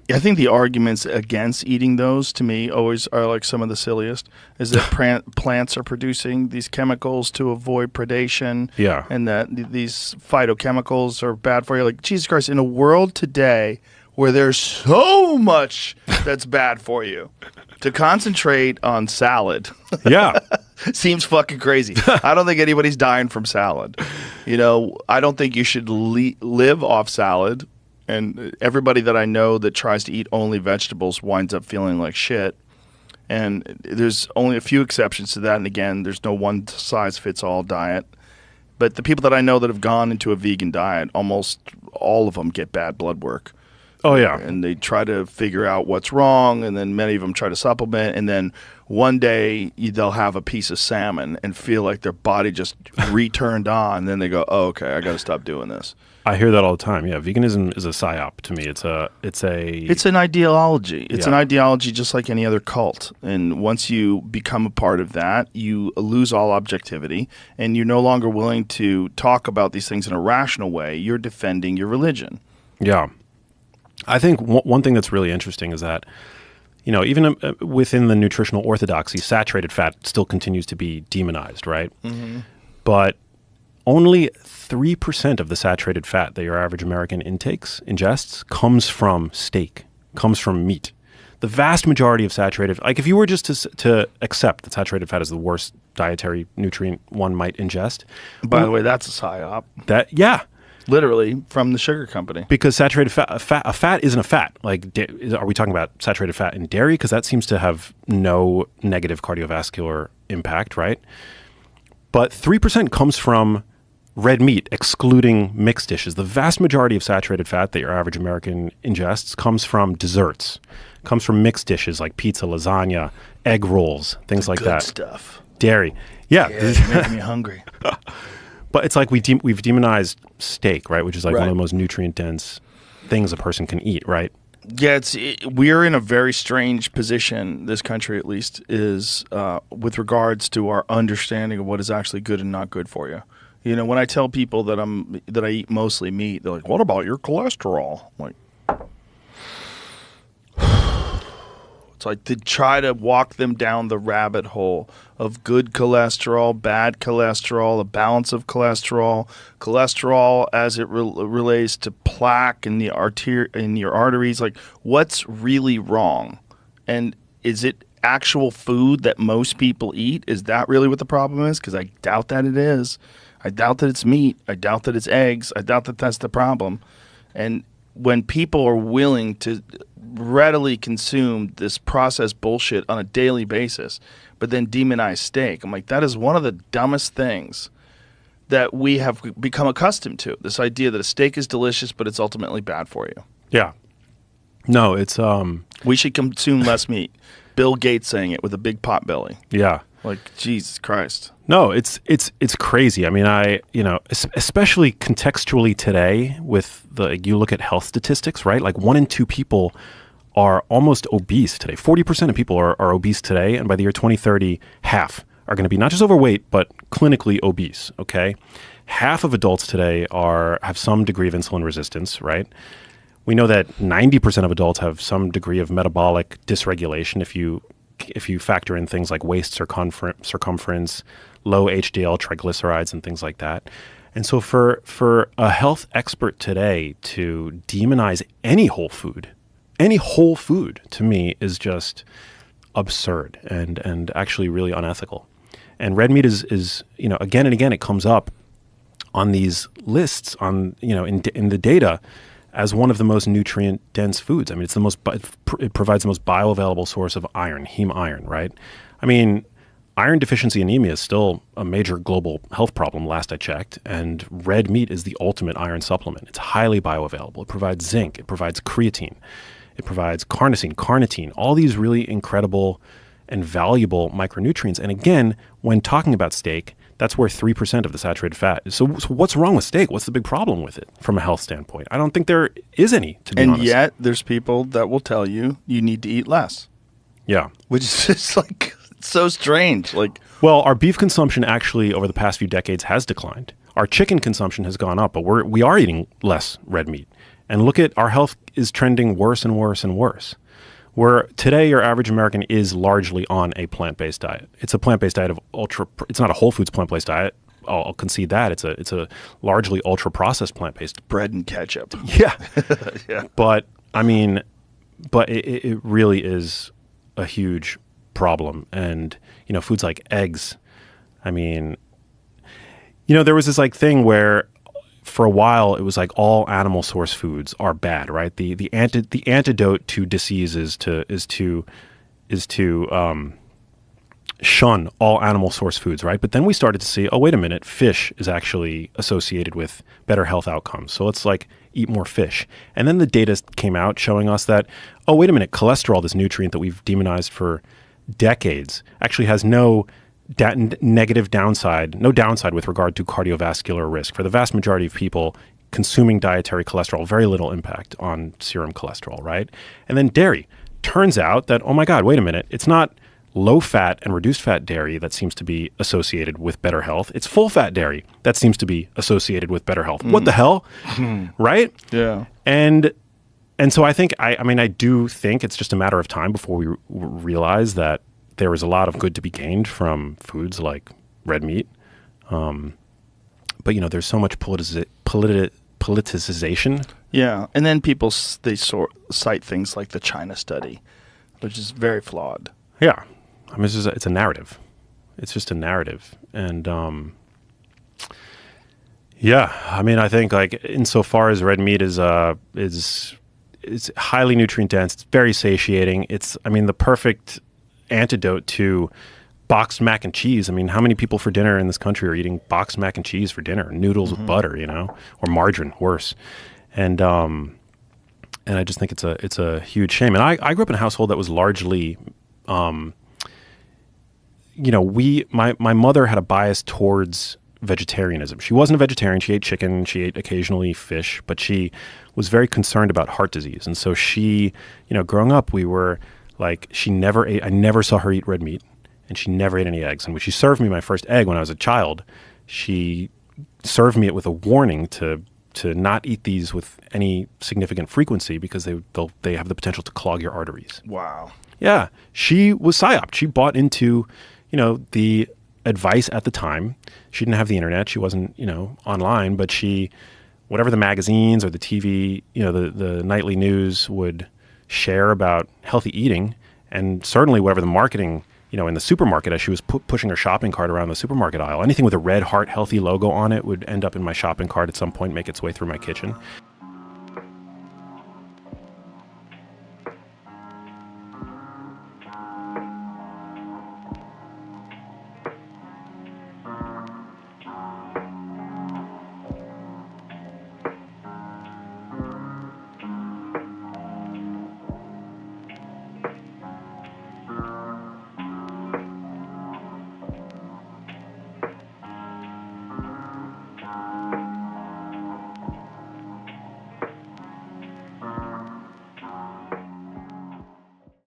I think the arguments against eating those, to me, always are like some of the silliest. Is that plants are producing these chemicals to avoid predation, Yeah. and that these phytochemicals are bad for you. Like, Jesus Christ, in a world today where there's so much that's bad for you, to concentrate on salad Yeah. seems fucking crazy. I don't think anybody's dying from salad. You know, I don't think you should live off salad. And everybody that I know that tries to eat only vegetables winds up feeling like shit. And there's only a few exceptions to that. And again, there's no one-size-fits-all diet. But the people that I know that have gone into a vegan diet, almost all of them get bad blood work. Oh, yeah. And they try to figure out what's wrong, and then many of them try to supplement, and then one day they'll have a piece of salmon and feel like their body just returned on, and then they go, oh, okay, I got to stop doing this. I hear that all the time. Yeah, veganism is a PSYOP to me. It's an ideology. It's Yeah. an ideology just like any other cult. And once you become a part of that, you lose all objectivity, and you're no longer willing to talk about these things in a rational way. You're defending your religion. Yeah. I think one thing that's really interesting is that, you know, even within the nutritional orthodoxy, saturated fat still continues to be demonized, right? Mm-hmm. But only 3% of the saturated fat that your average American ingests comes from steak, comes from meat. The vast majority of saturated, like if you were just to accept that saturated fat is the worst dietary nutrient one might ingest. By the way, that's a PSYOP. Yeah. Literally from the sugar company. Because saturated fat, a fat isn't a fat. Like, are we talking about saturated fat in dairy? Because that seems to have no negative cardiovascular impact, right? But 3% comes from red meat, excluding mixed dishes. The vast majority of saturated fat that your average American ingests comes from desserts, comes from mixed dishes like pizza, lasagna, egg rolls, things like that. Good stuff. Dairy. Yeah. You're making me hungry. But it's like we've demonized steak, right? Which is like one of the most nutrient-dense things a person can eat, right? Yeah, we're in a very strange position, this country at least, is with regards to our understanding of what is actually good and not good for you. You know, when I tell people that I eat mostly meat, they're like, what about your cholesterol? I'm like, it's like to try to walk them down the rabbit hole of good cholesterol, bad cholesterol, a balance of cholesterol as it relates to plaque in the in your arteries. Like, what's really wrong? And is it actual food that most people eat? Is that really what the problem is? Because I doubt that it is. I doubt that it's meat. I doubt that it's eggs. I doubt that that's the problem. And when people are willing to readily consume this processed bullshit on a daily basis, but then demonize steak, I'm like, that is one of the dumbest things that we have become accustomed to. This idea that a steak is delicious, but it's ultimately bad for you. Yeah. No, it's we should consume less meat. Bill Gates saying it with a big pot belly. Yeah. Like, Jesus Christ. No, it's crazy. I mean, especially contextually today with you look at health statistics, right? Like 1 in 2 people are almost obese today. 40% of people are obese today. And by the year 2030, half are going to be not just overweight, but clinically obese. Okay. Half of adults today have some degree of insulin resistance, right? We know that 90% of adults have some degree of metabolic dysregulation if you factor in things like waist circumference, low HDL triglycerides, and things like that. And so for a health expert today to demonize any whole food to me is just absurd and actually really unethical. And red meat is again and again it comes up on these lists in the data as one of the most nutrient-dense foods. I mean, it provides the most bioavailable source of iron, heme iron, right? I mean, iron deficiency anemia is still a major global health problem, last I checked, and red meat is the ultimate iron supplement. It's highly bioavailable. It provides zinc. It provides creatine. It provides carnosine, carnitine, all these really incredible and valuable micronutrients. And again, when talking about steak, that's where 3% of the saturated fat is. So what's wrong with steak? What's the big problem with it from a health standpoint? I don't think there is any, to be honest. And yet there's people that will tell you need to eat less. Yeah. Which is just like so strange. Like, well, our beef consumption actually over the past few decades has declined. Our chicken consumption has gone up, but we are eating less red meat. And look at our health is trending worse and worse and worse. Where today your average American is largely on a plant-based diet. It's a plant-based diet of it's not a whole foods plant-based diet. I'll concede that. It's a largely ultra-processed plant-based. Bread and ketchup. Yeah. Yeah. But I mean, it really is a huge problem. And, foods like eggs, I mean, there was this like thing where for a while it was like all animal source foods are bad, right? The antidote to disease is to shun all animal source foods, right? But then we started to see, oh, wait a minute, fish is actually associated with better health outcomes. So let's like eat more fish. And then the data came out showing us that, oh, wait a minute, cholesterol, this nutrient that we've demonized for decades, actually has no downside with regard to cardiovascular risk. For the vast majority of people, consuming dietary cholesterol, very little impact on serum cholesterol, right? And then dairy. Turns out that, oh my God, wait a minute, it's not low-fat and reduced-fat dairy that seems to be associated with better health. It's full-fat dairy that seems to be associated with better health. What the hell? Right? Yeah. And so I think, I do think it's just a matter of time before we realize that there is a lot of good to be gained from foods like red meat. But, there's so much politicization. Yeah. And then people, cite things like the China study, which is very flawed. Yeah. I mean, it's a narrative. It's just a narrative. And, I think like insofar as red meat is highly nutrient dense, it's very satiating. It's, the perfect antidote to boxed mac and cheese. I mean, how many people for dinner in this country are eating boxed mac and cheese for dinner, noodles with butter, or margarine, worse. And I just think it's a huge shame. And I grew up in a household that was largely, my mother had a bias towards vegetarianism. She wasn't a vegetarian. She ate chicken. She ate occasionally fish, but she was very concerned about heart disease. And so she, growing up, we were like, I never saw her eat red meat, and she never ate any eggs. And when she served me my first egg when I was a child, she served me it with a warning to not eat these with any significant frequency because they have the potential to clog your arteries. Wow. Yeah. She was PSYOP. She bought into, the advice at the time. She didn't have the internet. She wasn't, online, but whatever the magazines or the TV, the nightly news would share about healthy eating, and certainly whatever the marketing, in the supermarket as she was pushing her shopping cart around the supermarket aisle, anything with a red heart healthy logo on it would end up in my shopping cart at some point, make its way through my kitchen.